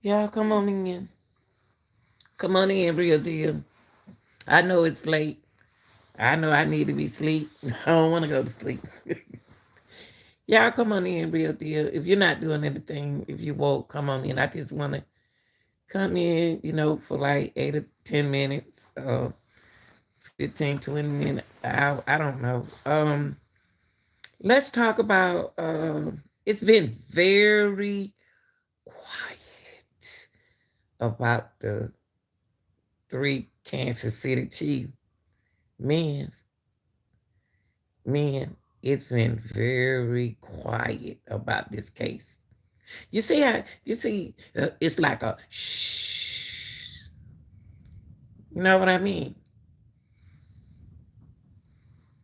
Y'all come on in. Come on in, real deal. I know it's late. I know I need to be asleep. I don't want to go to sleep. Y'all come on in, real deal. If you're not doing anything, if you woke, come on in. I just want to come in, for like 8 or 10 minutes, 15, 20 minutes. I don't know. Let's talk about, it's been very quiet about the three Kansas City Chiefs men's men. It's been very quiet about this case. You see how it's like a shh. You know what I mean?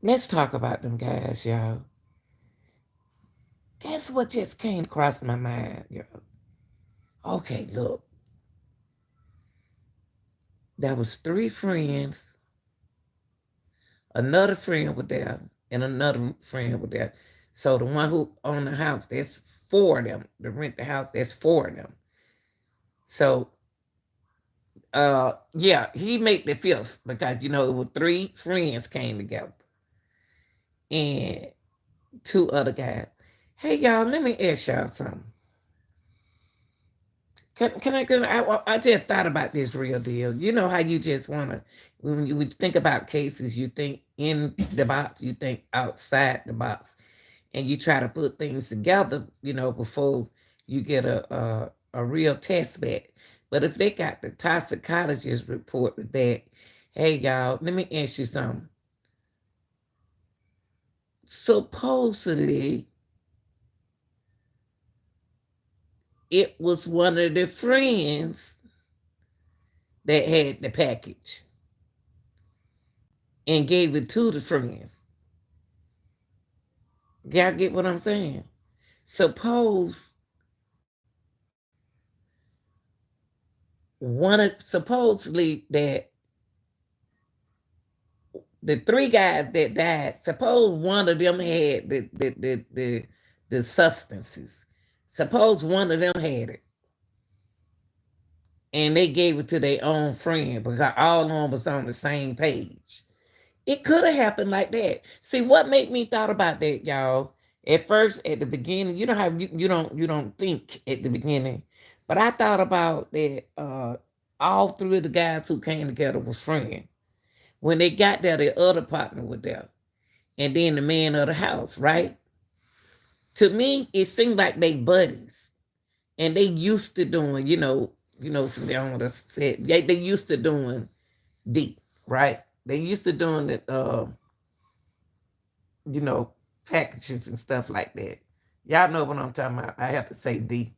Let's talk about them guys, y'all. Guess what just came across my mind, y'all? Okay, look, there was three friends, another friend was there, and another friend was there. So the one who owned the house, there's four of them. To rent the house, there's four of them. So yeah, he made the fifth because it was three friends came together and two other guys. Hey y'all, let me ask y'all something. I just thought about this real deal. You know how you just wanna when you think about cases, you think in the box, you think outside the box, and you try to put things together, before you get a real test back. But if they got the toxicologist report back, hey y'all, let me ask you something. Supposedly, it was one of the friends that had the package and gave it to the friends. Y'all get what I'm saying? Supposedly that the three guys that died, suppose one of them had the substances. Suppose one of them had it, and they gave it to their own friend because all of them was on the same page. It could have happened like that. See, what made me thought about that, y'all? At first, at the beginning, you know how you don't think at the beginning, but I thought about that. All three of the guys who came together was friends. When they got there, their other partner was there, and then the man of the house, right? To me, it seemed like they buddies, and they used to doing, some down what I said. They used to doing deep, right? They used to doing the, you know, packages and stuff like that. Y'all know what I'm talking about. I have to say D.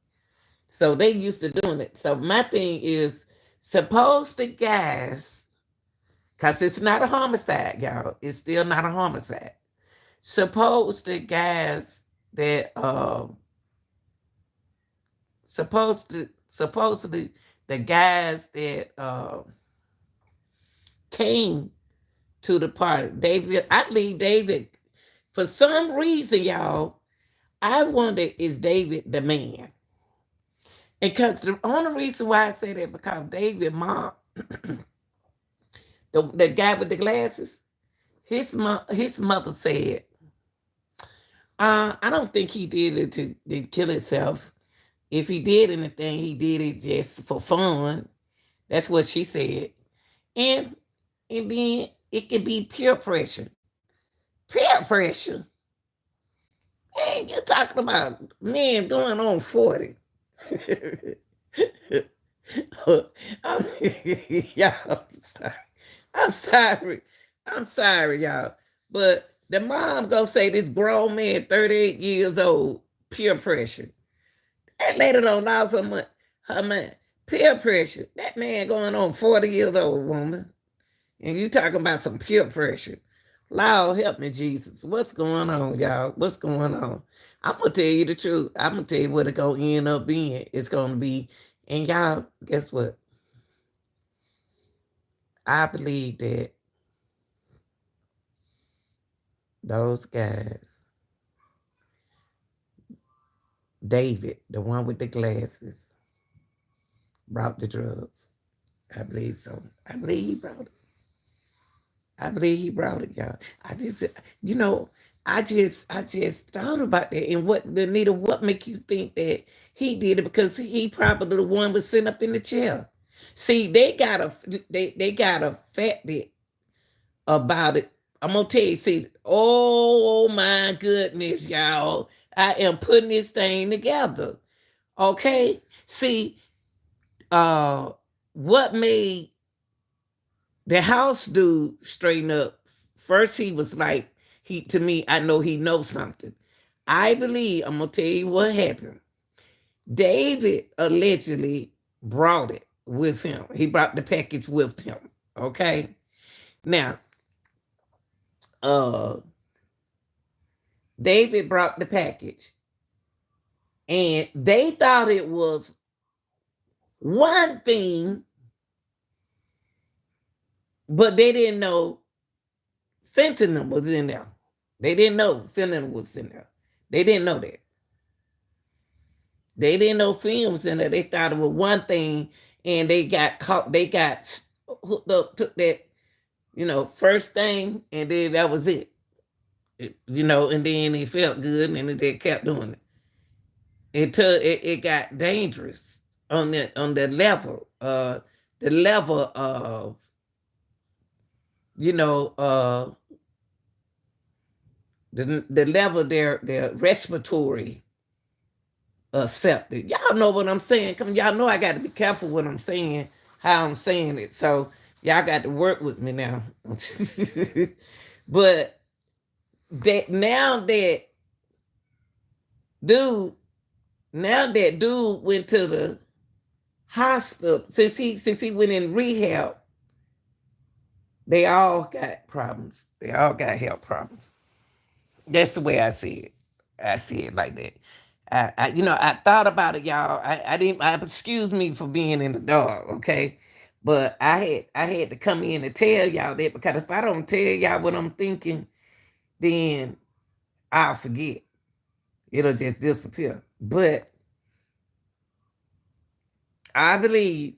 So they used to doing it. So my thing is, suppose the guys, because it's not a homicide, y'all. It's still not a homicide. Suppose the guys that supposedly the guys that came to the party. David, I believe David, for some reason, y'all, I wonder is David the man? And because the only reason why I say that because David mom, the guy with the glasses, his mother said, I don't think he did it to kill himself. If he did anything, he did it just for fun. That's what she said. And and then it could be peer pressure. Peer pressure. Man, you're talking about men going on 40. I'm, y'all, I'm sorry. I'm sorry. I'm sorry, y'all. But the mom gonna say this grown man, 38 years old, peer pressure. That lady don't know so much. Her man, peer pressure. That man going on 40 years old, woman. And you talking about some peer pressure. Lord help me, Jesus. What's going on, y'all? What's going on? I'm gonna tell you the truth. I'm gonna tell you what it's gonna end up being. It's gonna be, and y'all, guess what? I believe that those guys, David, the one with the glasses, brought the drugs. I believe so. I believe he brought it. I believe he brought it, y'all. I just, you know, I just thought about that. And what, Anita, what make you think that he did it? Because he probably the one was sitting up in the chair. See, they got affected about it. I'm gonna tell you, see, oh my goodness, y'all. I am putting this thing together. Okay. See, uh what made the house dude straighten up? First, he was like, he to me, I know he knows something. I believe, I'm gonna tell you what happened. David allegedly brought it with him. He brought the package with him. Okay. Now, uh David brought the package, and they thought it was one thing, but they didn't know fentanyl was in there. They didn't know fentanyl was in there. They didn't know that. They didn't know film was in there. They thought it was one thing, and they got caught. They got hooked up, took that, first thing, and then that was it. And then it felt good, and then they kept doing it until it got dangerous on the level, the level of, you know, the level their respiratory septic. Y'all know what I'm saying. Come, y'all know I got to be careful what I'm saying, how I'm saying it. So y'all got to work with me now. But that now that dude, went to the hospital, since he went in rehab, they all got problems. They all got health problems. That's the way I see it. I see it like that. I thought about it, y'all. I didn't. Excuse me for being in the dark, okay? But I had to come in and tell y'all that, because if I don't tell y'all what I'm thinking, then I'll forget. It'll just disappear. But I believe,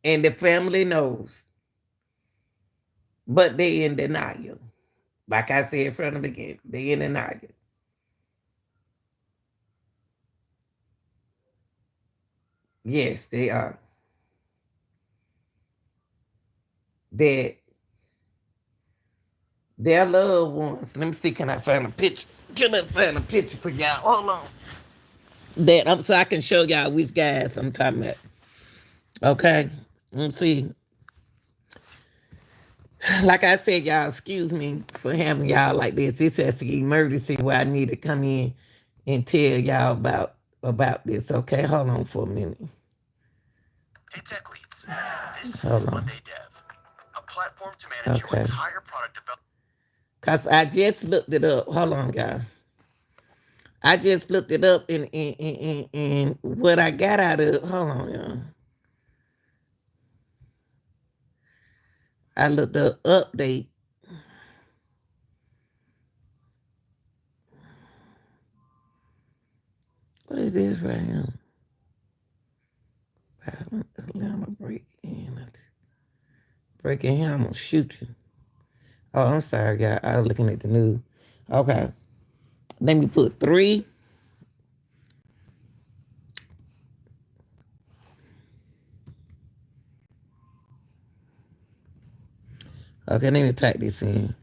and the family knows, but they in denial. Like I said from the beginning, they in denial. Yes, they are. That their loved ones. Let me see. Can I find a picture? Can I find a picture for y'all? Hold on. So I can show y'all which guys I'm talking about. Okay. Let's see. Like I said, y'all, excuse me for having y'all like this. This is an emergency where I need to come in and tell y'all about this. Okay, hold on for a minute. Hey, Tech Leads. This is Monday Dev, a platform to manage your entire product development. Cause I just looked it up. Hold on, y'all. I just looked it up, and what I got out of it. Hold on, y'all. I looked up update. What is this right here? Atlanta break in. Breaking here, I'm gonna shoot you. Oh, I'm sorry, guy. I was looking at the news. Okay. Let me put 3. Okay, let me type this in.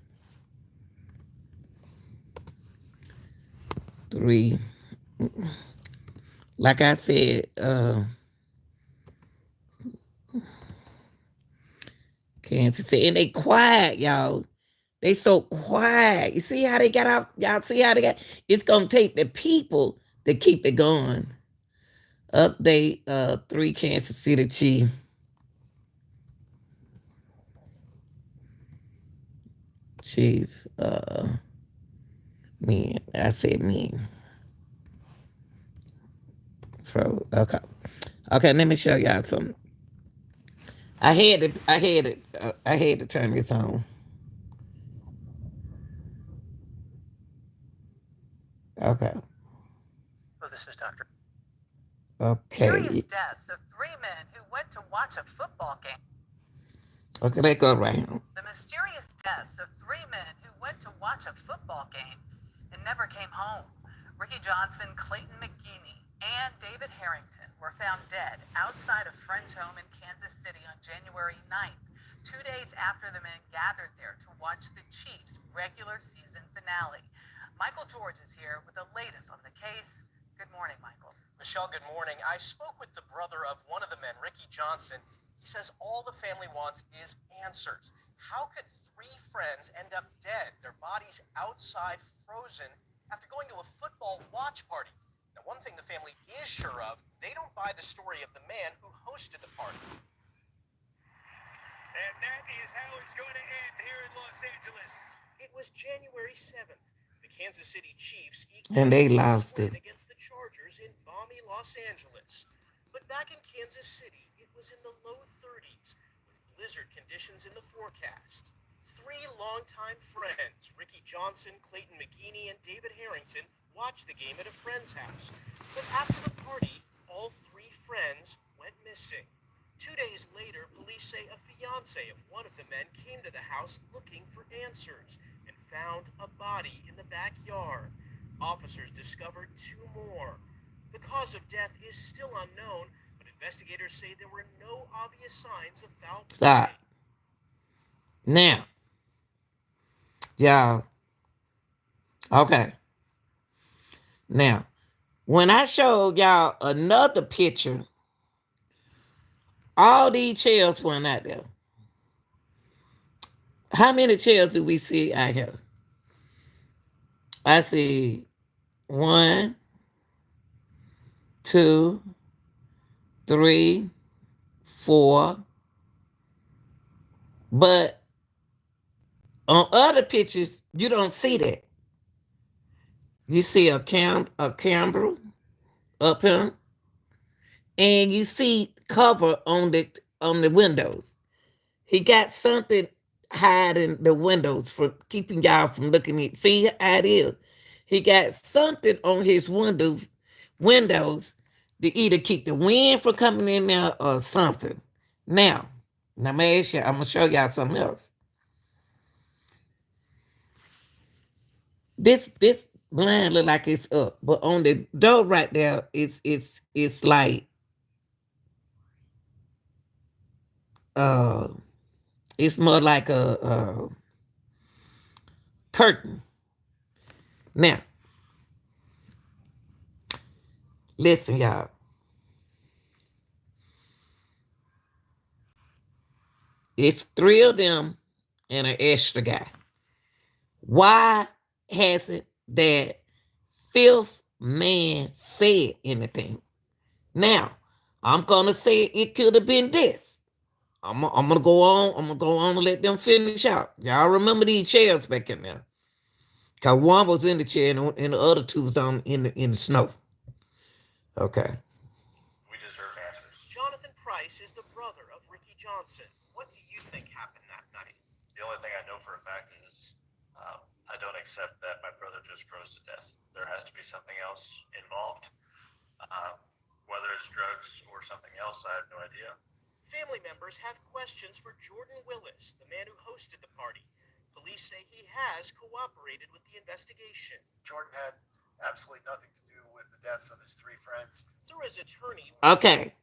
3. Like I said, Kansas City. And they quiet, y'all. They so quiet. You see how they got out? Y'all see how they got? It's gonna take the people to keep it going. Update 3 Kansas City Chief. Chief, me. I said me. Okay. Okay, let me show y'all something. I had to turn this on. Okay. Oh, this is Dr. Okay. Deaths of three men who went to watch a football game. Okay, they go right here. The mysterious deaths of three men who went to watch a football game and never came home. Ricky Johnson, Clayton McGeeney, and David Harrington were found dead outside a friend's home in Kansas City on January 9th, 2 days after the men gathered there to watch the Chiefs' regular season finale. Michael George is here with the latest on the case. Good morning, Michael. Michelle, good morning. I spoke with the brother of one of the men, Ricky Johnson. He says all the family wants is answers. How could three friends end up dead, their bodies outside frozen, after going to a football watch party? Now, one thing the family is sure of, they don't buy the story of the man who hosted the party. And that is how it's going to end here in Los Angeles. It was January 7th. The Kansas City Chiefs and they lost it against the Chargers in balmy Los Angeles. But back in Kansas City, it was in the low 30s with blizzard conditions in the forecast. Three longtime friends, Ricky Johnson, Clayton McGeeney, and David Harrington, watched the game at a friend's house. But after the party, all three friends went missing. 2 days later, police say a fiance of one of the men came to the house looking for answers and found a body in the backyard. Officers discovered two more. The cause of death is still unknown, but investigators say there were no obvious signs of foul play. Stop. Now, y'all. Okay. Now, when I showed y'all another picture, all these chairs went out there. How many chairs do we see out here? I see 1, 2, 3, 4. But on other pictures, you don't see that. You see a camera up here, and you see cover on the windows. He got something hiding the windows for keeping y'all from looking at. See how it is. He got something on his windows to either keep the wind from coming in there or something. Now I'm gonna show y'all something else. This blind look like it's up, but on the door right there, it's like it's more like a curtain. Now, listen, y'all. It's three of them and an extra guy. Why hasn't that fifth man said anything? Now, I'm gonna say it could have been this. I'm gonna go on. I'm gonna go on and let them finish out. Y'all remember these chairs back in there? Cause one was in the chair and the other two was in the snow. Okay. We deserve answers. Jonathan Price is the brother of Ricky Johnson. What do you think happened that night? The only thing I know for a fact is I don't accept that my brother just froze to death. There has to be something else involved. Whether it's drugs or something else, I have no idea. Family members have questions for Jordan Willis, the man who hosted the party. Police say he has cooperated with the investigation. Jordan had absolutely nothing to do with the deaths of his three friends. Through his attorney... Okay.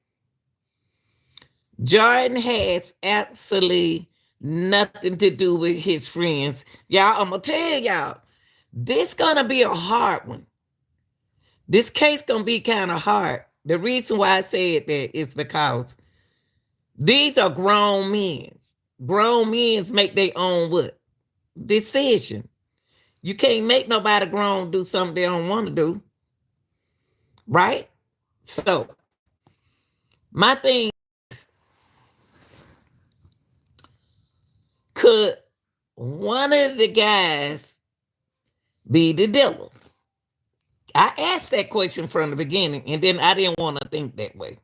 Jordan has absolutely nothing to do with his friends. Y'all, I'm going to tell y'all, this going to be a hard one. This case going to be kind of hard. The reason why I said that is because these are grown men. Grown men make their own what? Decision. You can't make nobody grown do something they don't want to do. Right? So, my thing is, could one of the guys be the dealer? I asked that question from the beginning, and then I didn't want to think that way.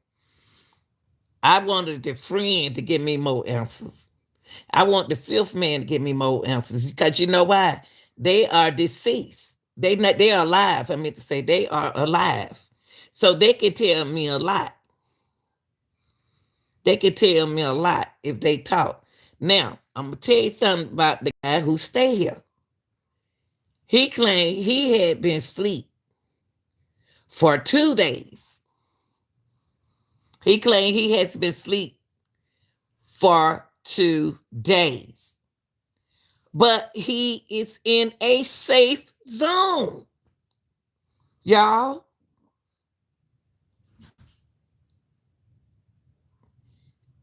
I wanted the friend to give me more answers. I want the fifth man to give me more answers because you know why? They are deceased. They are alive. I meant to say they are alive. So they could tell me a lot. They could tell me a lot if they talk. Now, I'm going to tell you something about the guy who stayed here. He claimed he had been asleep for 2 days. He claimed he has been asleep for 2 days. But he is in a safe zone. Y'all.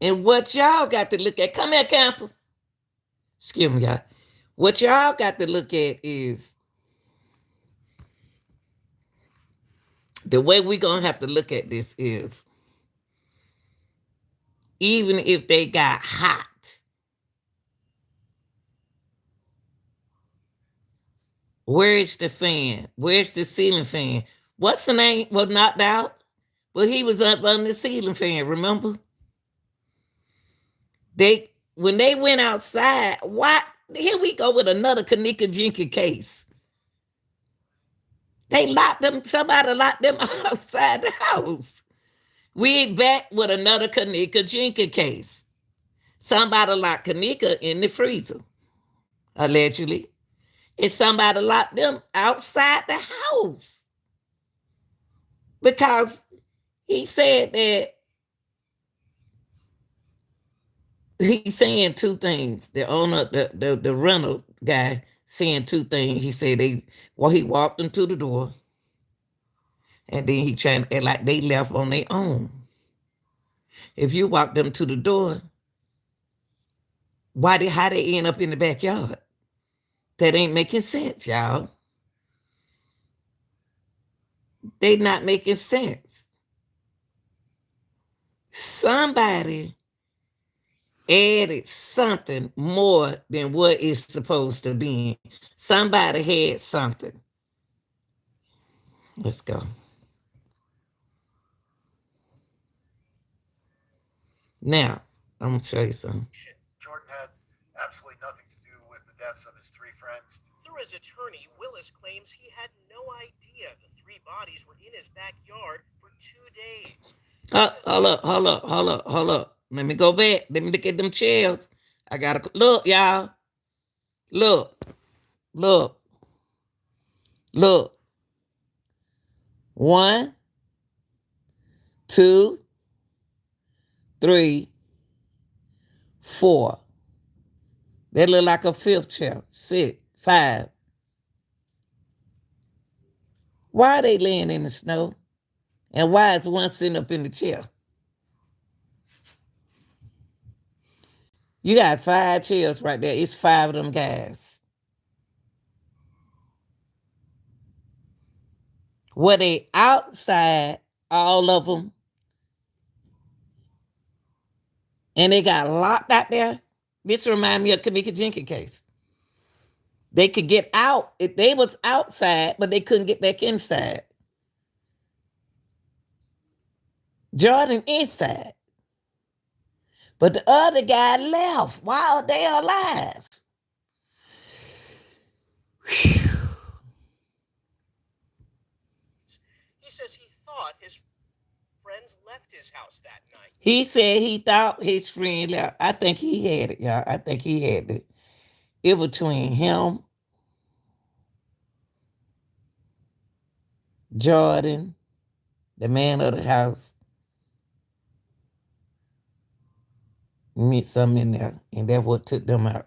And what y'all got to look at, come here, Camper. Excuse me, y'all. What y'all got to look at is the way we're going to have to look at this is even if they got hot, where is the fan? Where's the ceiling fan? What's the name? Was knocked out, but he was up on the ceiling fan, remember? When they went outside, why? Here we go with another Kanika Jenkins case. They locked them, somebody locked them outside the house. We back with another Kanika Jenkins case. Somebody locked Kanika in the freezer, allegedly. And somebody locked them outside the house. Because he said that he's saying two things. The owner, the rental guy saying two things. He said he walked them to the door. And then he trying to act like they left on their own. If you walk them to the door, how they end up in the backyard? That ain't making sense, y'all. They not making sense. Somebody added something more than what it's supposed to be. Somebody had something. Let's go. Now, I'm going to show you something. Jordan had absolutely nothing to do with the deaths of his 3 friends. Through his attorney, Willis claims he had no idea the 3 bodies were in his backyard for 2 days. Hold up. Let me go back. Let me look at them chairs. I got to look, y'all. Look. 1, 2, 3, 4. That look like a 5th chair. 6, 5. Why are they laying in the snow? And why is one sitting up in the chair? You got 5 chairs right there. It's 5 of them guys. Were they outside, all of them? And they got locked out there? This reminds me of Kanika Jenkins case. They could get out. If they was outside, but they couldn't get back inside. Jordan inside. But the other guy left. Why are they alive? He says he thought his friends left his house that night. He said he thought his friend left. I think he had it, y'all. I think he had it. It between him, Jordan, the man of the house, meet some in there, and that's what took them out.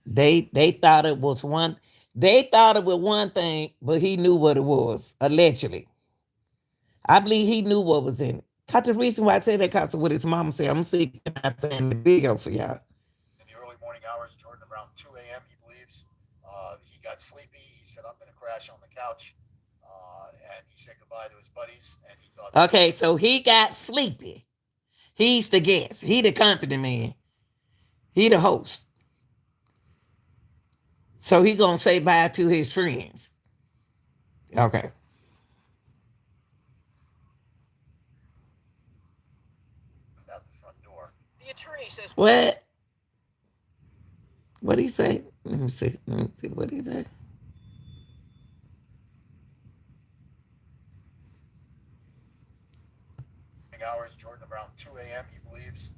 They thought it was one. They thought it was one thing, but he knew what it was, allegedly. I believe he knew what was in it. Cause the reason why I say that, cause of what his mama said. I'm gonna see the video for y'all. In the early morning hours, Jordan, around 2 a.m., he believes, he got sleepy. He said, I'm going to crash on the couch. And he said goodbye to his buddies. And he thought. Okay, so he got sleepy. He's the guest. He the company man. He the host. So he gonna say bye to his friends. Okay. Out the front door. The attorney says What? What'd he say? Let me see. What did he say? morning hours. Jordan, around 2 a.m., he believes.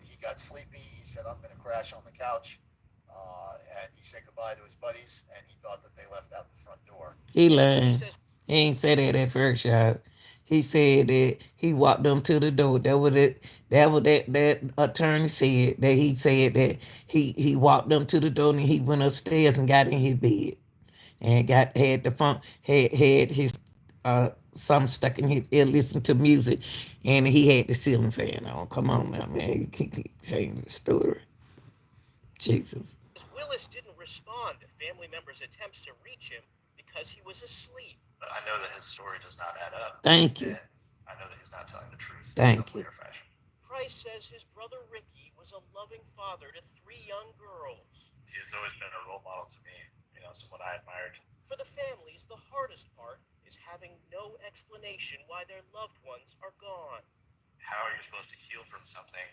He got sleepy. He said, I'm going to crash on the couch. And he said goodbye to his buddies, and he thought that they left out the front door. He He lying. says He ain't said that at first, y'all. He said that he walked them to the door. That was it. That was that attorney said that he said that he walked them to the door and he went upstairs and got in his bed and got had the phone had his something stuck in his ear, listened to music, and he had the ceiling fan on. Come on now, man. You can't change the story. Jesus. Willis didn't respond to family members' attempts to reach him because he was asleep. But I know that his story does not add up. Thank you. And I know that he's not telling the truth Thank in some you. way or fashion. Price says his brother Ricky was a loving father to 3 young girls. He has always been a role model to me, someone I admired. For the families, the hardest part is having no explanation why their loved ones are gone. How are you supposed to heal from something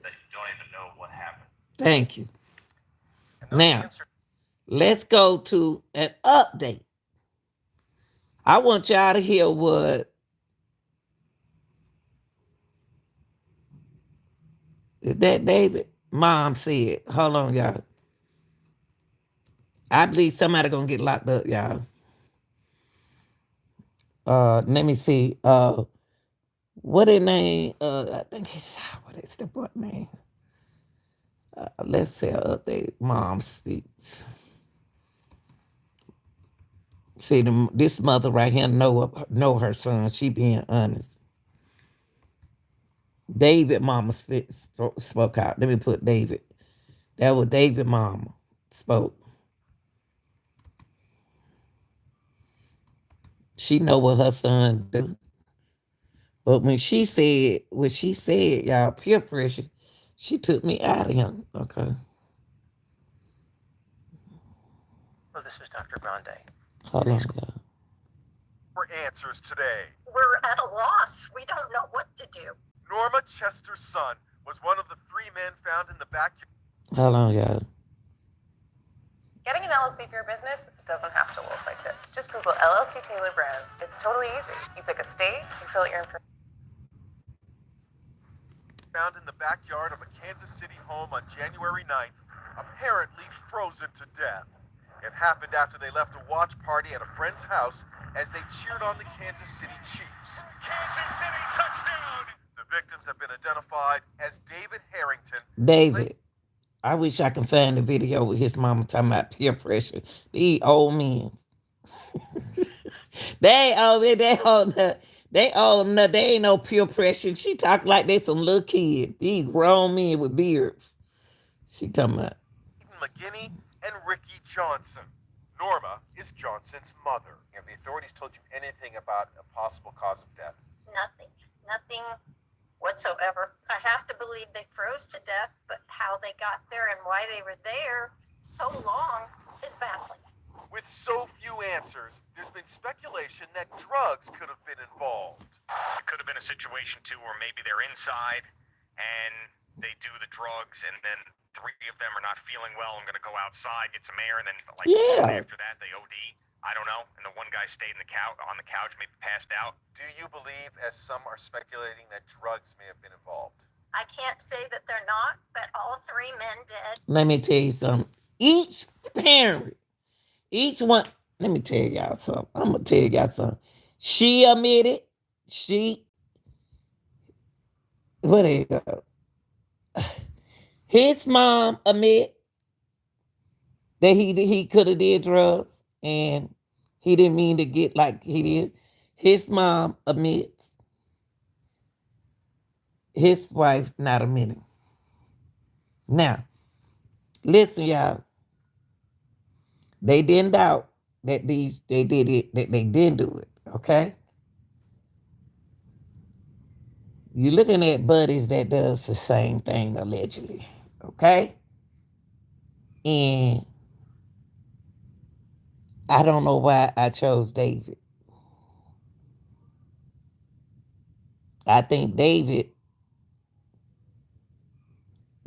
that you don't even know what happened? Thank you. And those Now, answers let's go to an update. I want y'all to hear what is that David mom said. Hold on, y'all. I believe somebody gonna get locked up, y'all. Let me see. What his name? I think it's what is the boy name? Let's say update. Mom speaks. See, this mother right here know her son. She being honest. David mama spoke out. Let me put David. That was David mama spoke. She know what her son do. But when she said y'all, peer pressure, she took me out of him. Okay. Well, this is Dr. Grande. Hold on, y'all. For answers today. We're at a loss. We don't know what to do. Norma Chester's son was one of the 3 men found in the backyard. Hold on, y'all. Getting an LLC for your business doesn't have to look like this. Just Google LLC Taylor Brands. It's totally easy. You pick a state, you fill out your information. Found in the backyard of a Kansas City home on January 9th, apparently frozen to death. It happened after they left a watch party at a friend's house as they cheered on the Kansas City Chiefs. Kansas City touchdown! The victims have been identified as David Harrington. David, I wish I could find the video with his mama talking about peer pressure. These old men. They ain't no peer pressure. She talk like they some little kids. These grown men with beards. She talking about McGinney and Ricky Johnson. Norma is Johnson's mother. Have the authorities told you anything about a possible cause of death? Nothing whatsoever. I have to believe they froze to death, but how they got there and why they were there so long is baffling. With so few answers, there's been speculation that drugs could have been involved. It could have been a situation too where maybe they're inside and they do the drugs and then 3 of them are not feeling well. I'm going to go outside, get some air, and then after that they OD. I don't know. And the one guy stayed on the couch, maybe passed out. Do you believe, as some are speculating, that drugs may have been involved? I can't say that they're not, but all 3 men did. let me tell you something. Each parent, each one, let me tell y'all something. I'm going to tell y'all something. She admitted, what is it? His mom admit that he could have did drugs and he didn't mean to get like he did. His mom admits. His wife not admitting. Now, listen, y'all. They didn't doubt that they did it, that they didn't do it, okay? You're looking at buddies that does the same thing, allegedly, okay? And I don't know why I chose David. I think David,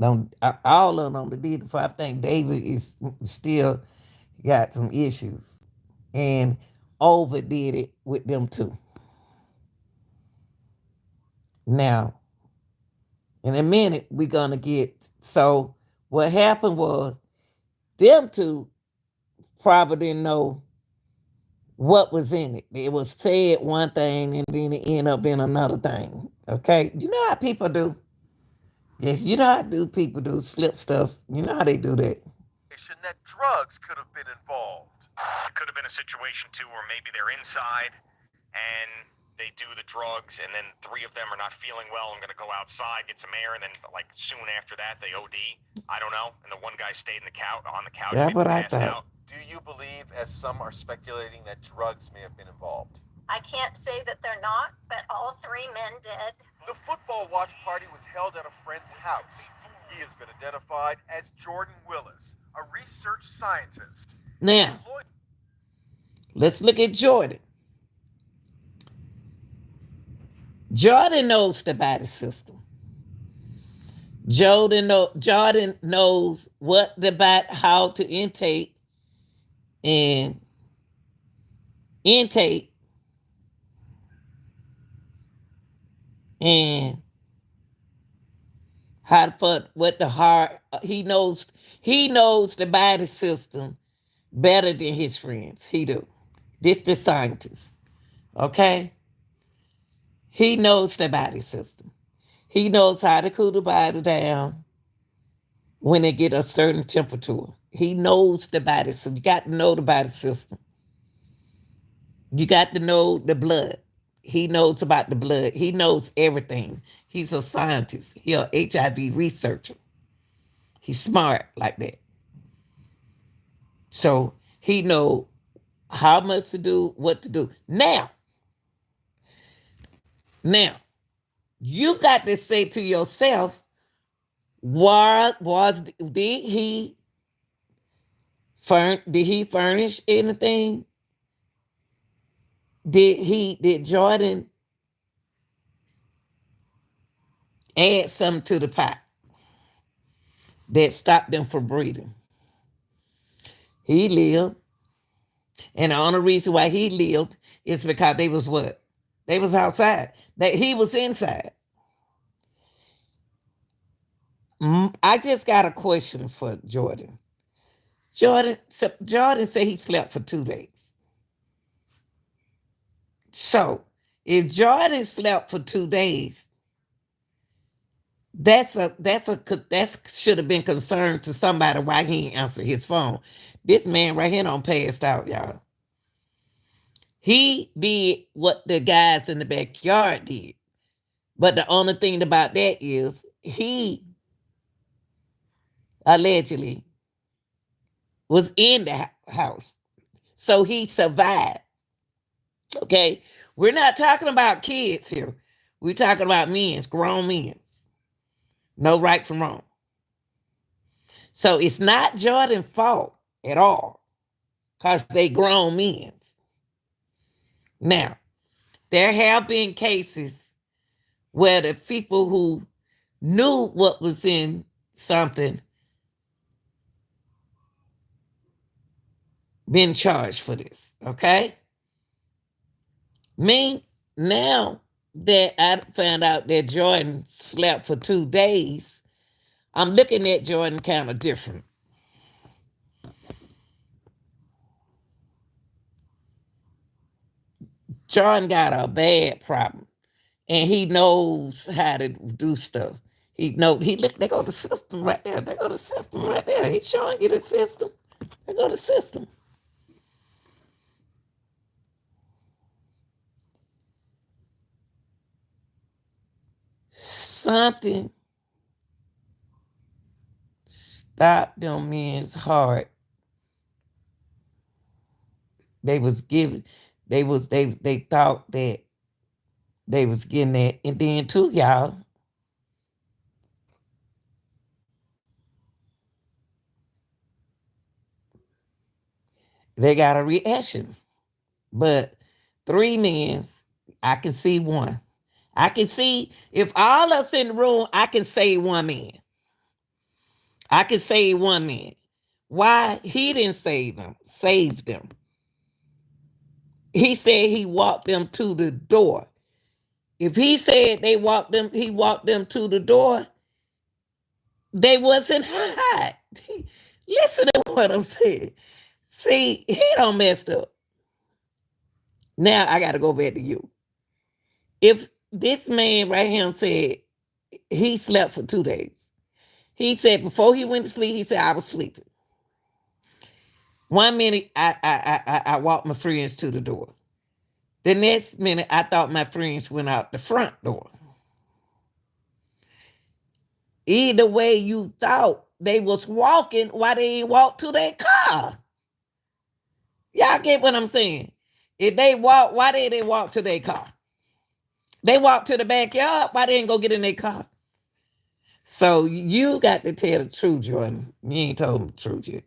all of them on the deed, I think David is still got some issues and overdid it with them too. Now, in a minute, we're gonna get. So what happened was them two probably didn't know what was in it. It was said one thing and then it ended up in another thing. Okay, you know how people do. Yes, you know how people do slip stuff. You know how they do that. That drugs could have been involved. It could have been a situation too where maybe they're inside and they do the drugs, and then 3 of them are not feeling well. I'm gonna go outside, get some air, and then like soon after that they OD. I don't know. And the one guy stayed in the on the couch. That's maybe what I passed thought. out. Do you believe, as some are speculating, that drugs may have been involved? I can't say that they're not, but all 3 men did. The football watch party was held at a friend's house. He has been identified as Jordan Willis, a research scientist. Now, let's look at Jordan. Jordan knows the body system. Jordan knows what the body, how to intake and how for what the heart. He knows the body system better than his friends. He do. This the scientist. Okay? He knows the body system. He knows how to cool the body down when they get a certain temperature. He knows the body system. You got to know the body system. You got to know the blood. He knows about the blood. He knows everything. He's a scientist. He's an HIV researcher. He's smart like that. So he knows how much to do, what to do. Now, you got to say to yourself, did he furnish anything? Did Jordan add something to the pot that stopped them from breathing? He lived. And the only reason why he lived is because they was what? They was outside. That he was inside. I just got a question for Jordan. Jordan said he slept for 2 days. So if Jordan slept for 2 days, that should have been concerned to somebody why he ain't answer his phone. This man right here don't passed out, y'all. He did what the guys in the backyard did. But the only thing about that is he allegedly was in the house. So he survived. Okay? We're not talking about kids here. We're talking about grown men. No right from wrong. So it's not Jordan's fault at all because they grown men. Now, there have been cases where the people who knew what was in something been charged for this, okay? Me, now that I found out that Jordan slept for 2 days, I'm looking at Jordan kind of different. Jordan got a bad problem, and he knows how to do stuff. They go to the system right there. They go to the system right there. He's showing you the system. They go to the system. Something stopped them men's heart. They thought that they was getting that. And then too, y'all, they got a reaction. But 3 men, I can see one. I can see, if all us in the room, I can say 1 man. I can say 1 man. Why? He didn't save them. He said he walked them to the door. If he said he walked them to the door, they wasn't hot. Listen to what I'm saying. See, he don't messed up. Now I got to go back to you. If this man right here said he slept for 2 days, he said before he went to sleep, he said I was sleeping. 1 minute I walked my friends to the door. The next minute I thought my friends went out the front door. Either way you thought they was walking, why they ain't walk to their car? Y'all get what I'm saying? If they walk, why did they walk to their car? They walk to the backyard, why they ain't go get in their car? So you got to tell the truth, Jordan. You ain't told them the truth yet.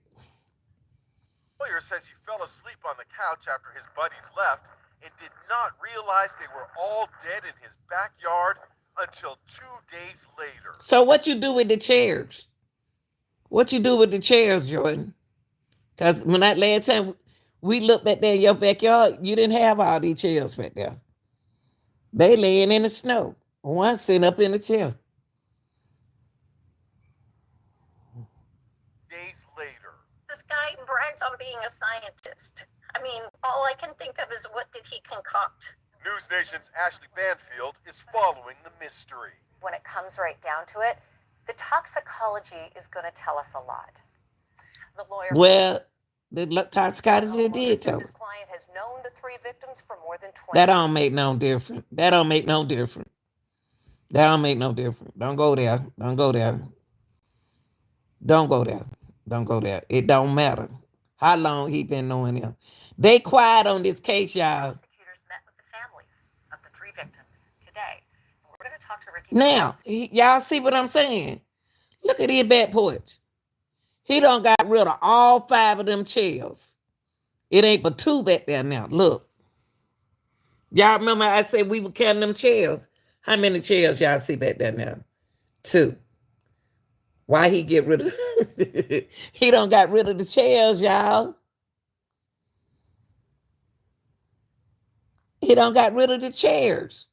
Lawyer says he fell asleep on the couch after his buddies left and did not realize they were all dead in his backyard until 2 days later. So what you do with the chairs? What you do with the chairs, Jordan? Because when that last time we looked back there in your backyard, you didn't have all these chairs back there. They laying in the snow. One sitting up in the chair. Days later. This guy brags on being a scientist. I mean, all I can think of is what did he concoct? News Nation's Ashley Banfield is following the mystery. When it comes right down to it, the toxicology is going to tell us a lot. The lawyer Well, the toxicologist did says tell his me. client has known the 3 victims for more than 20 That don't make no difference. That don't make no difference. That don't make no difference. Don't go there. Don't go there. Don't go there. Don't go there. It don't matter how long he been knowing him. They quiet on this case, y'all. Prosecutors met with the families of the 3 victims today. And we're going to talk to Ricky. Now, y'all see what I'm saying? Look at his back porch. He done got rid of all 5 of them chairs. It ain't but 2 back there now. Look. Y'all remember I said we were counting them chairs? How many chairs y'all see back there now? 2. Why he get rid of he done got rid of the chairs, y'all. He done got rid of the chairs.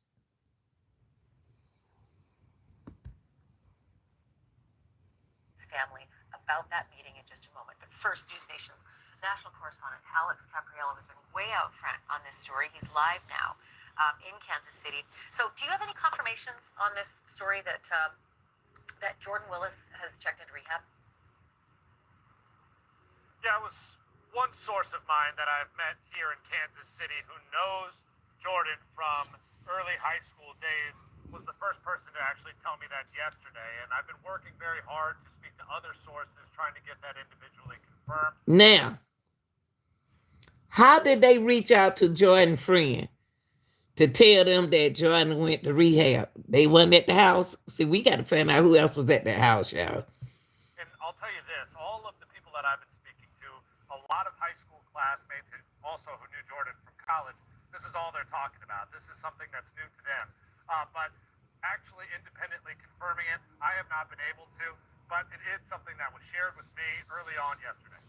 Family about that meeting in just a moment. But first, News Nation's national correspondent Alex Capriello has been way out front on this story. He's live now in Kansas City. So do you have any confirmations on this story that that Jordan Willis has checked into rehab? Yeah, it was one source of mine that I've met here in Kansas City who knows Jordan from early high school days was the first person to actually tell me that yesterday. And I've been working very hard to speak to other sources trying to get that individually confirmed. Now, how did they reach out to Jordan's friend to tell them that Jordan went to rehab? They wasn't at the house. See, we got to find out who else was at that house, y'all. And I'll tell you this, all of the people that I've been speaking to, a lot of high school classmates and also who knew Jordan from college, this is all they're talking about. This is something that's new to them. But actually independently confirming it, I have not been able to, but it is something that was shared with me early on yesterday.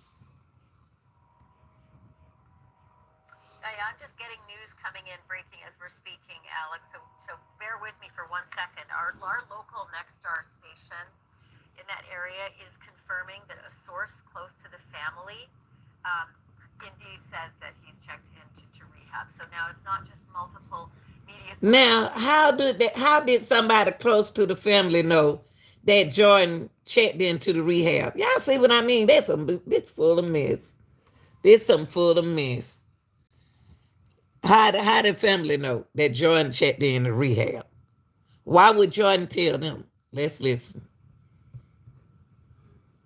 I'm just getting news coming in, breaking as we're speaking, Alex. So bear with me for 1 second. Our local Nexstar station in that area is confirming that a source close to the family indeed says that he's checked into rehab. So now it's not just multiple media sources. Now, how did somebody close to the family know that Jordan checked into the rehab? Y'all see what I mean? This full of mess. This something full of mess. How did family know that Jordan checked in the rehab? Why would Jordan tell them? Let's listen.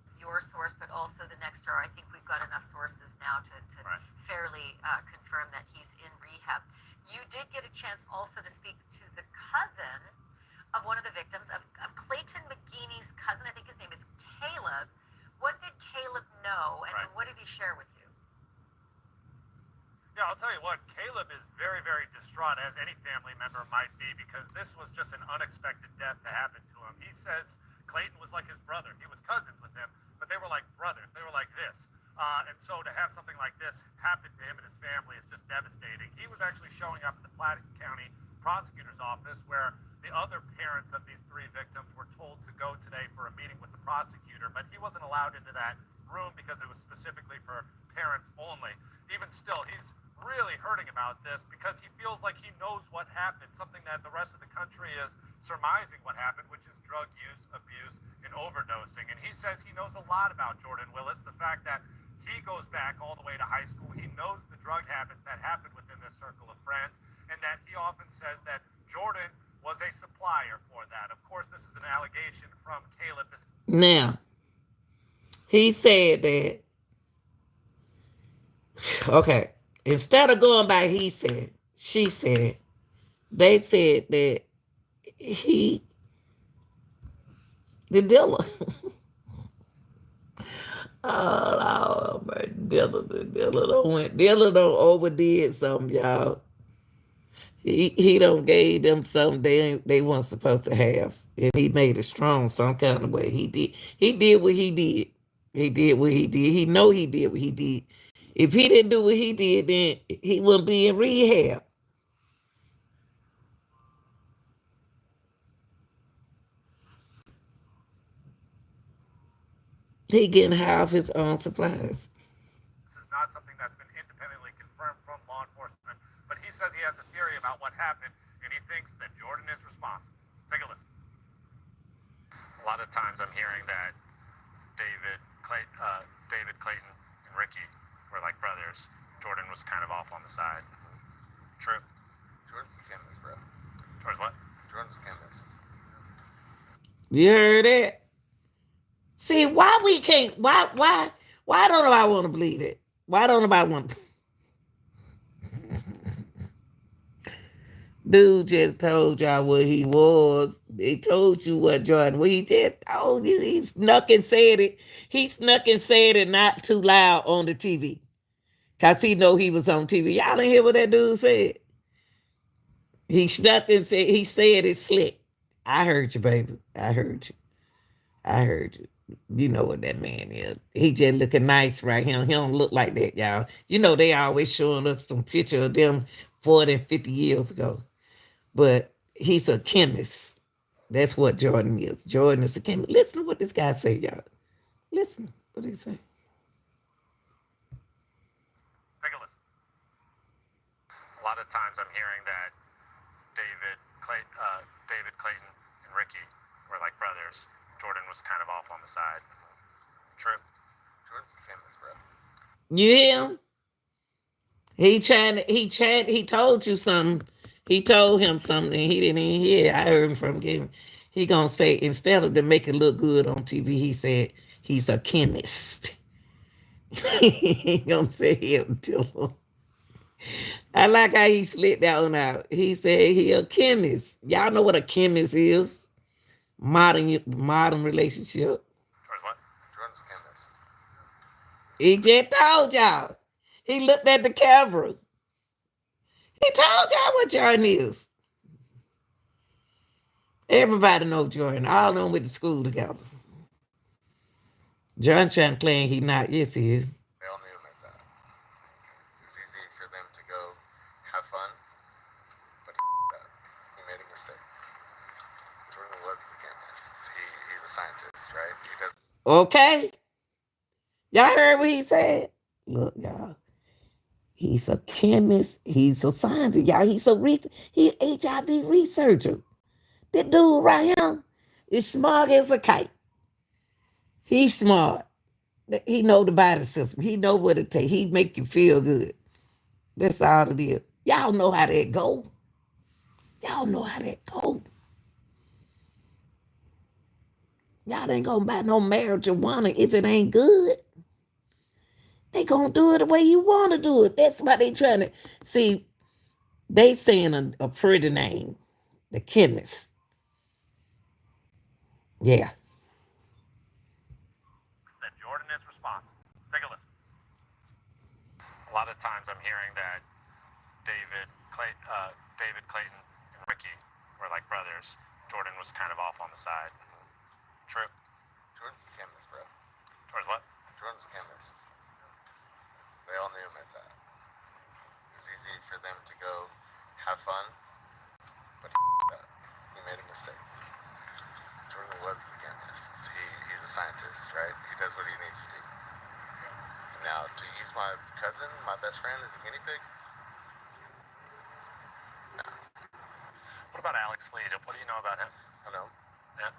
It's your source, but also the Nexstar. I think we've got enough sources now to Right. fairly confirm that he's in rehab. You did get a chance also to speak to the cousin of one of the victims, of Clayton McGeeney's cousin. I think his name is Caleb. What did Caleb know, and Right. what did he share with you? Yeah, I'll tell you what, Caleb is very, very distraught, as any family member might be, because this was just an unexpected death to happen to him. He says Clayton was like his brother. He was cousins with him, but they were like brothers. They were like this. And so to have something like this happen to him and his family is just devastating. He was actually showing up at the Platte County prosecutor's office where the other parents of these 3 victims were told to go today for a meeting with the prosecutor, but he wasn't allowed into that room because it was specifically for parents only. Even still, he's really hurting about this because he feels like he knows what happened, something that the rest of the country is surmising what happened, which is drug use, abuse, and overdosing. And he says he knows a lot about Jordan Willis, the fact that he goes back all the way to high school. He knows the drug habits that happened within this circle of friends, and that he often says that Jordan was a supplier for that. Of course, this is an allegation from Caleb. Now, he said that, okay, instead of going by he said, she said, they said that the dealer. Oh, man, Dilla don't overdid something, y'all. He don't gave them something they weren't supposed to have, and he made it strong some kind of way. He did what he did. He did what he did. He know he did what he did. If he didn't do what he did, then he wouldn't be in rehab. He getting high off his own supplies. This is not something that's been independently confirmed from law enforcement, but he says he has a theory about what happened, and he thinks that Jordan is responsible. Take a listen. A lot of times I'm hearing that David Clayton, and Ricky were like brothers. Jordan was kind of off on the side. True? Jordan's a chemist, bro. Jordan's what? Jordan's a chemist. You heard it? See, why we can't, why don't nobody want to believe it? Why don't nobody want to? Dude just told y'all what he was. They told you what Jordan, what he just told you. He snuck and said it. He snuck and said it not too loud on the TV. Because he know he was on TV. Y'all didn't hear what that dude said? He snuck and said, he said it slick. I heard you, baby. I heard you. I heard you. You know what that man is. He just looking nice right here. He don't look like that, y'all. You know they always showing us some picture of them 40 and 50 years ago. But he's a chemist. That's what Jordan is. Jordan is a chemist. Listen to what this guy say, y'all. Listen what he say. Take a listen. A lot of times I'm hearing that David Clayton, and Ricky were like brothers. Jordan was kind of off on the side. True? Jordan's a chemist, bro. You hear him? He told you something. He told him something he didn't even hear. I heard him from him. He gonna say, instead of to make it look good on TV, he said he's a chemist. He gonna say him till him. I like how he slid that one out. He said he a chemist. Y'all know what a chemist is. Modern relationship. Jordan's what? Jordan's a chemist. He just told y'all. He looked at the camera. He told y'all what Jordan is. Everybody knows Jordan. All of them went to school together. Jordan trying to claim he not. Yes, he is. They all knew him as that. It was easy for them to go have fun, but he made a mistake. Jordan was the chemist. He's a scientist, right? He does. Okay. Y'all heard what he said? Look, y'all. He's a chemist. He's a scientist. Y'all, he's he HIV researcher. That dude right here is smart as a kite. He's smart. He know the body system. He know what it takes. He make you feel good. That's all it is. Y'all know how that go. Y'all know how that go. Y'all ain't gonna buy no marijuana if it ain't good. They gonna do it the way you want to do it. That's why they trying to see. They saying a pretty name, the chemist. Yeah. That Jordan is responsible. Take a listen. A lot of times I'm hearing that David Clayton, and Ricky were like brothers. Jordan was kind of off on the side. True? Jordan's a chemist, bro. Jordan's what? Jordan's a chemist. mistake. Jordan was the chemist. He's a scientist, right? He does what he needs to do. Now, to use my cousin, my best friend, as a guinea pig? No. What about Alex Lee? What do you know about him? I know. Yeah.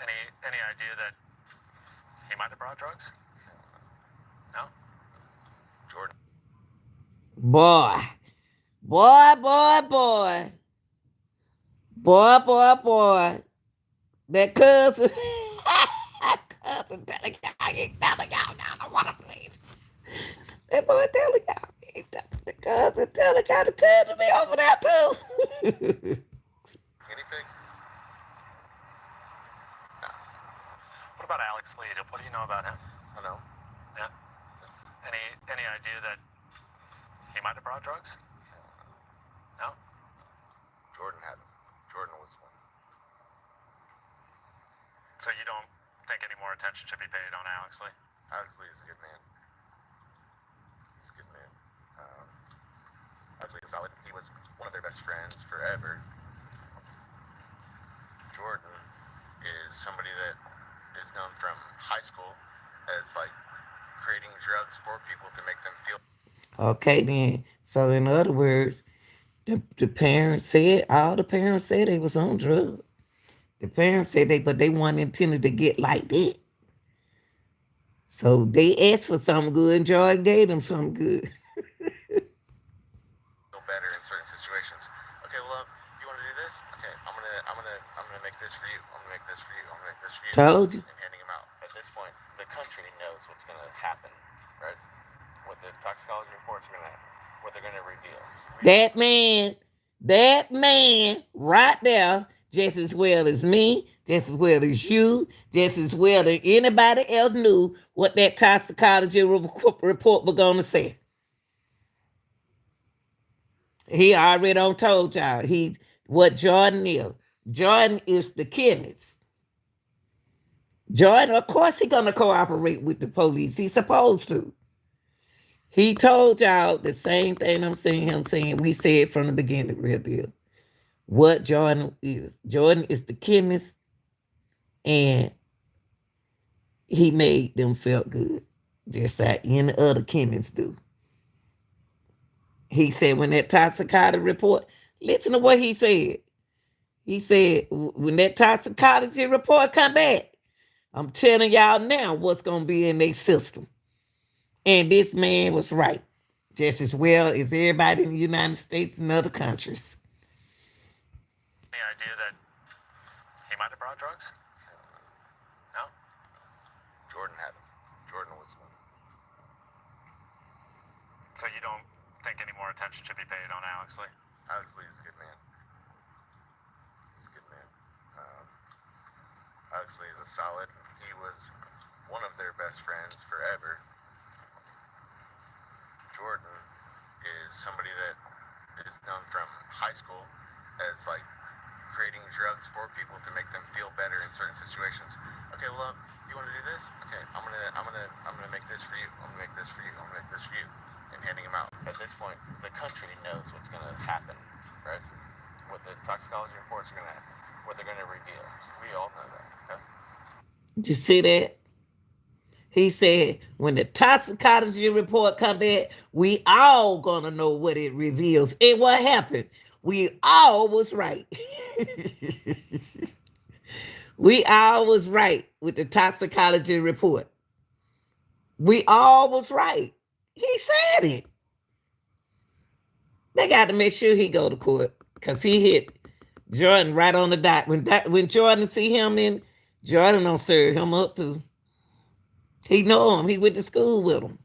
Any idea that he might have brought drugs? No. Jordan. Boy. Boy. That cousin. Cousin telling y'all, I ain't telling y'all, don't want to play. That boy telling y'all, he ain't telling the cousin telling y'all, the cousin be over there too. Guinea pig? No. What about Alex Lee? What do you know about him? I know. Yeah. Any idea that he might have brought drugs? No. Jordan had him. Jordan was one. So you don't think any more attention should be paid on Alex Lee? Alex Lee is a good man. He's a good man. Alex Lee is solid. He was one of their best friends forever. Jordan is somebody that is known from high school as like creating drugs for people to make them feel. Okay, then. So in other words, the parents said, all the parents said they was on drugs. The parents said but they weren't intended to get like that. So they asked for something good and Jordan gave them something good. Feel better in certain situations. Okay, well, you want to do this? Okay, I'm gonna make this for you. I'm gonna make this for you. I'm gonna make this for you. Told you. And handing them out. At this point, the country knows what's gonna happen, right? What the toxicology reports are gonna, what they're gonna reveal. That man right there, just as well as me, just as well as you, just as well as anybody else knew what that toxicology report was going to say. He already done told y'all he's what Jordan is. Jordan is the chemist. Jordan, of course, he's going to cooperate with the police. He's supposed to. He told y'all the same thing I'm saying him saying. We said from the beginning, real deal. What Jordan is. Jordan is the chemist, and he made them feel good, just like any other chemists do. He said when that toxicology report, listen to what he said. He said when that toxicology report come back, I'm telling y'all now what's going to be in their system. And this man was right, just as well as everybody in the United States and other countries. Any idea that he might have brought drugs? No. Jordan had him. Jordan was one. So you don't think any more attention should be paid on Alex Lee? Alex Lee is a good man. He's a good man. Alex Lee is a solid. He was one of their best friends forever. Jordan is somebody that is known from high school as like creating drugs for people to make them feel better in certain situations. Okay, well, you want to do this? Okay, I'm gonna make this for you. I'm gonna make this for you. I'm gonna make this for you, and handing them out. At this point, the country knows what's gonna happen, right? What the toxicology reports are gonna happen, what they're gonna reveal. We all know that. Okay? Did you see that? He said, when the toxicology report come back, we all gonna know what it reveals. And what happened? We all was right. We all was right with the toxicology report. We all was right. He said it. They got to make sure he go to court because he hit Jordan right on the dot. When Jordan see him in, Jordan don't serve him up too. He know him. He went to school with him.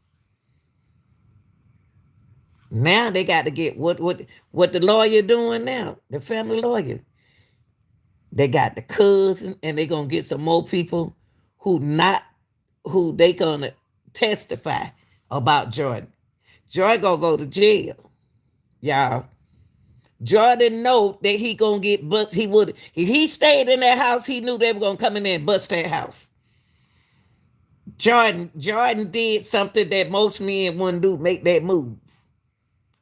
Now they got to get what the lawyer doing now, the family lawyer. They got the cousin, and they gonna get some more people who they gonna testify about Jordan. Jordan gonna go to jail, y'all. Jordan know that he gonna get bust. If he stayed in that house, he knew they were gonna come in there and bust that house. Jordan did something that most men wouldn't do, make that move.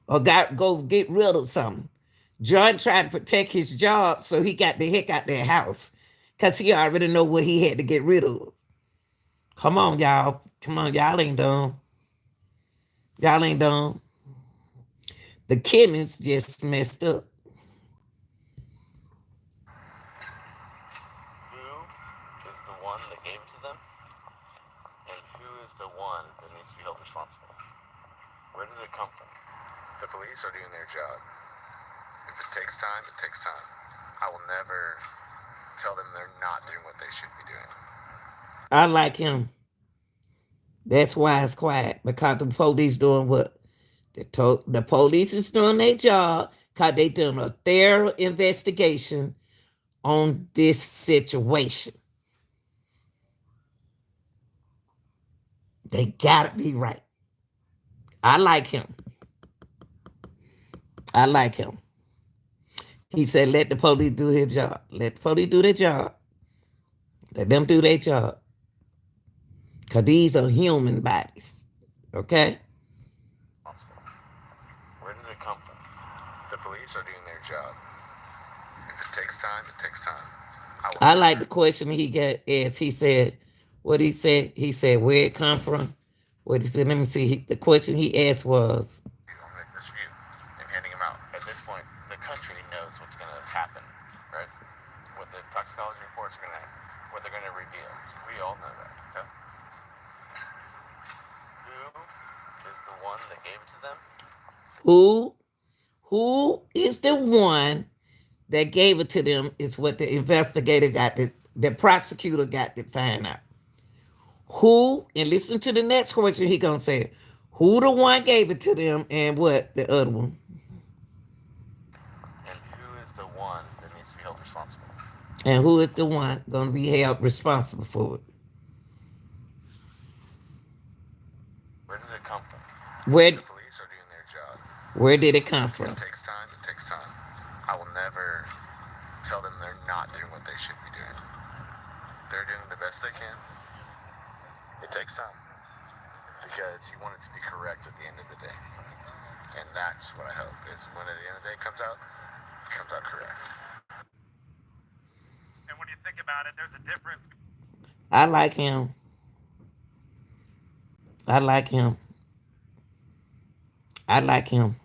Or go get rid of something. Jordan tried to protect his job, so he got the heck out that house because he already know what he had to get rid of. Come on, y'all. Come on, y'all ain't dumb. Y'all ain't dumb. The chemist just messed up. Who is the one that gave it to them? And who is the one that needs to be held responsible? Where did it come from? The police are doing their job. If it takes time, it takes time. I will never tell them they're not doing what they should be doing. I like him. That's why it's quiet, because the police doing what? The police is doing their job because they doing a thorough investigation on this situation. They gotta be right. I like him. I like him. He said, let the police do his job. Let the police do their job. Let them do their job. Because these are human bodies. Okay? Where did it come from? The police are doing their job. If it takes time, it takes time. I like the question he got asked. He said, what he said? He said, where it come from? What he said, let me see. The question he asked was, this view and handing them out. At this point, the country knows what's going to happen, right? What the toxicology reports are going to, what they're going to reveal. We all know that, okay? Who is the one that gave it to them? Who is the one that gave it to them is what the investigator got, the prosecutor got to find out. Who, and listen to the next question he gonna say, who the one gave it to them and what the other one? And who is the one that needs to be held responsible? And who is the one gonna be held responsible for it? Where did it come from? Where the police are doing their job. Where did it come from? It takes time, it takes time. I will never tell them they're not doing what they should be doing. They're doing the best they can. It takes time. Because you want it to be correct at the end of the day. And that's what I hope is when at the end of the day it comes out correct. And when you think about it, there's a difference. I like him. I like him. I like him.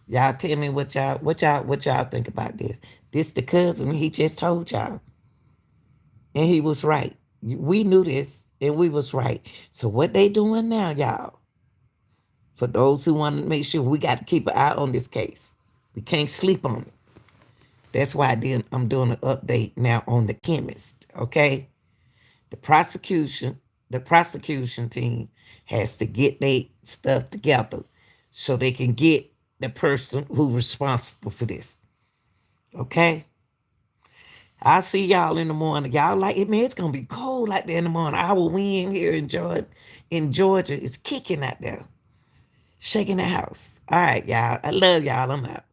Y'all tell me what y'all think about this. This the cousin he just told y'all. And he was right. We knew this and we was right. So what they doing now, y'all? For those who want to make sure, we got to keep an eye on this case. We can't sleep on it. That's why I'm doing an update now on the chemist, okay? The prosecution team has to get their stuff together so they can get the person who's responsible for this. Okay? I'll see y'all in the morning. Y'all like it, man, it's going to be cold out there in the morning. Our wind here in Georgia is kicking out there, shaking the house. All right, y'all. I love y'all. I'm out.